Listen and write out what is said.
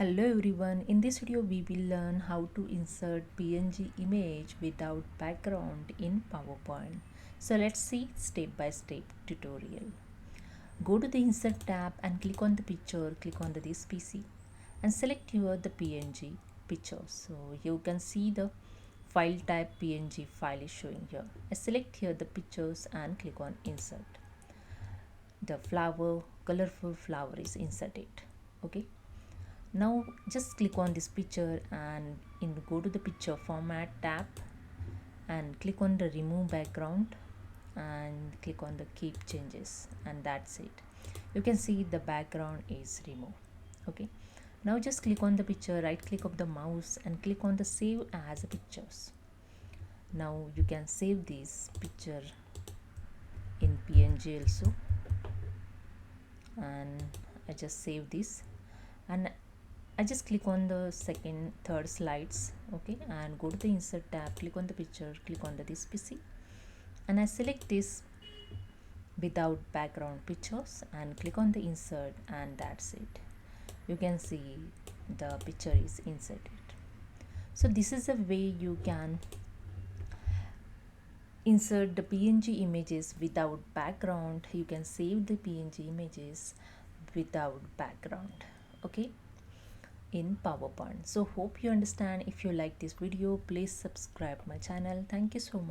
Hello everyone, in this video we will learn how to insert PNG image without background in PowerPoint. So let's see step by step tutorial. Go to the insert tab and click on the picture, click on this PC and select here the PNG picture. So you can see the file type PNG file is showing here. I select here the pictures and click on insert. The colorful flower is inserted. Okay. Now just click on this picture and go to the picture format tab and click on the remove background and click on the keep changes, and that's it. You can see the background is removed. Okay, now just click on the picture, right click of the mouse and click on the save as pictures. Now you can save this picture in PNG also, and I just save this and I just click on the third slides. Okay, and go to the insert tab, click on the picture, click on this PC and I select this without background pictures and click on the insert, and that's it. You can see the picture is inserted. So this is a way you can insert the PNG images without background. You can save the PNG images without background. Okay, in PowerPoint. So hope you understand. If you like this video, please subscribe my channel. Thank you so much.